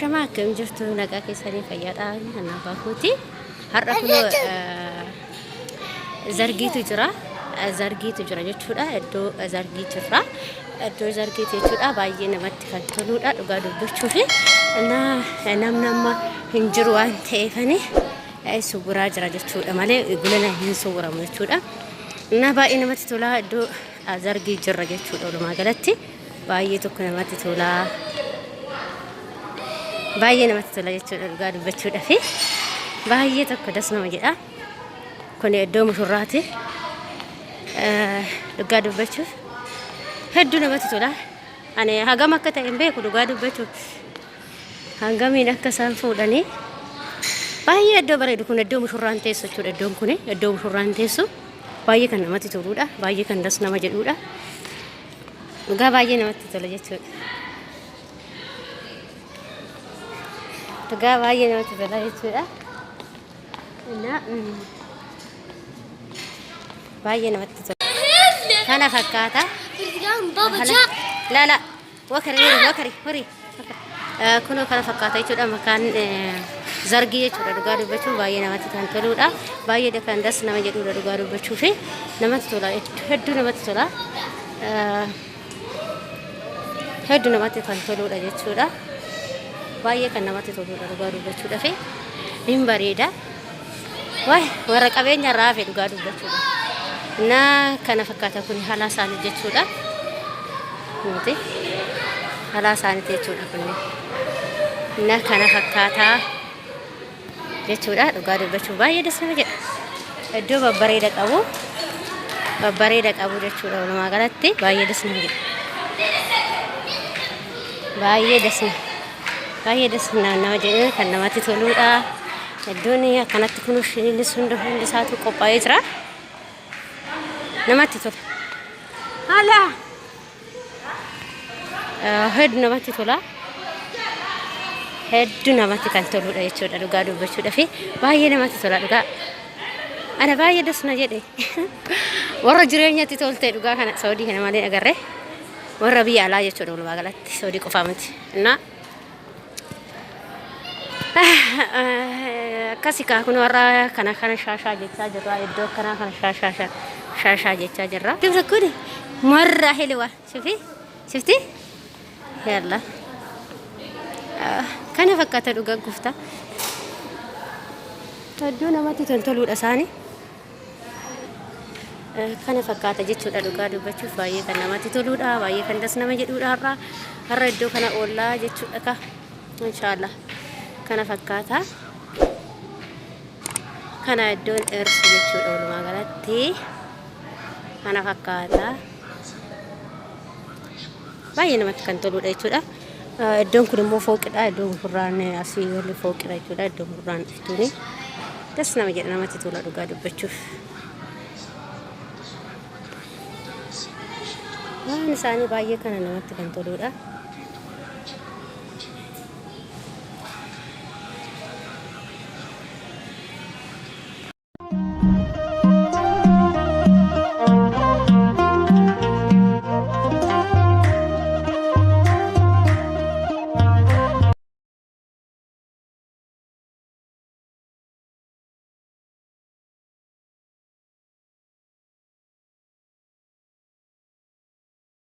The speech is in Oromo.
Ashama akkam jirtu nagaa keessanii fayyaadhaan hannaafaa kooti har'a kun zargiitu jira jechuudha iddoo zargii jirra iddoo zargiitu jechuudha baay'ee namatti kan toluudha dhugaa dubbachuuf nama hin jiru waan ta'eefani suuraa jira jechuudha malee gulana hin suuramu jechuudha na baay'ee namatti tola iddoo zargii jirra jechuudha walumaa galatti baay'ee tokko namatti tola baay'ee namatti tola jechuudha dhugaa dubbachuudha fi baay'ee tokko das nama jedha kun iddoo mushurraati dhugaa dubbachuuf hedduu namatti tola ani hagam akka ta'e hin beeku dhugaa dubbachuuf hangamiin akka isaan fuudhanii baay'ee iddoo bareedu kun iddoo mushurraan teessu jechuudha iddoon kun iddoo mushurraan teessu baay'ee kan namatti toluudha baay'ee kan das nama jedhuudha dhugaa baay'ee namatti tola jechuudha dhugaa baay'ee namatti tola jechuudha baay'ee namatti tola kana fakkaata la wakari hori kuno kana fakkaata jechuudha makaan zargii jechuudha dhugaa dubbachuuf baay'ee namatti kan toluudha baay'ee kan das nama jedhuudha dhugaa dubbachuuf namatti tola hedduu namatti tola hedduu namatti kan toluudha jechuudha baay'ee kan namatti toluudha dhugaa dubbachuudha fi hin bareeda waay warra qabeenya irraa fi dhugaa dubbachuudha na kana fakkaata kun haala isaanii jechuudha nuti haala isaanii jechuudha kun na kana fakkaata jechuudha dhugaa dubbachuuf baay'ee das nama jedha iddoo babbareeda qabu jechuudha walumaa galatti baay'ee das nama jedha baay'ee das nama jedha kan namatti toluudha iddoon akkanatti kun shinis hundi isaatu qophaa'ee jira namatti tola hala hedduu namatti tola hedduu namatti kan toluudha jechuudha dhugaa dubbachuudha fi baay'ee namatti tola dhugaa ana baay'ee das na jedhe warra jireenyatti tolte dhugaa kana Saudi kana malee agarre warra biyya alaa jechuudha walumaa galatti Saudi qofaa miti akkasika kun warra kana shaashaa jechaa jirra iddoo kana shaashaa jechaa jirra dibra kun marra hilwa shifti yalla kana fakkaata dhugaa gufta iddoo namatti toluudha isaanii kana fakkaata jechuudha dhugaa dubbachuuf baay'ee kan namatti toluudha baay'ee kan das nama jedhuudha har'a iddoo kana oollaa jechuudha ka inshallah kana fakkaata kana iddoon irsi jechuudha walumaa galatti kana fakkaata baay'ee namatti kan toluudha jechuudha iddoon kun immoo fooqidha iddoon mushurraan asii walli fooqidha jechuudha iddoon mushurraan iftuuni das nama jedha namatti tola dhugaa dubbachuuf waan isaanii baay'ee kana namatti kan toluudha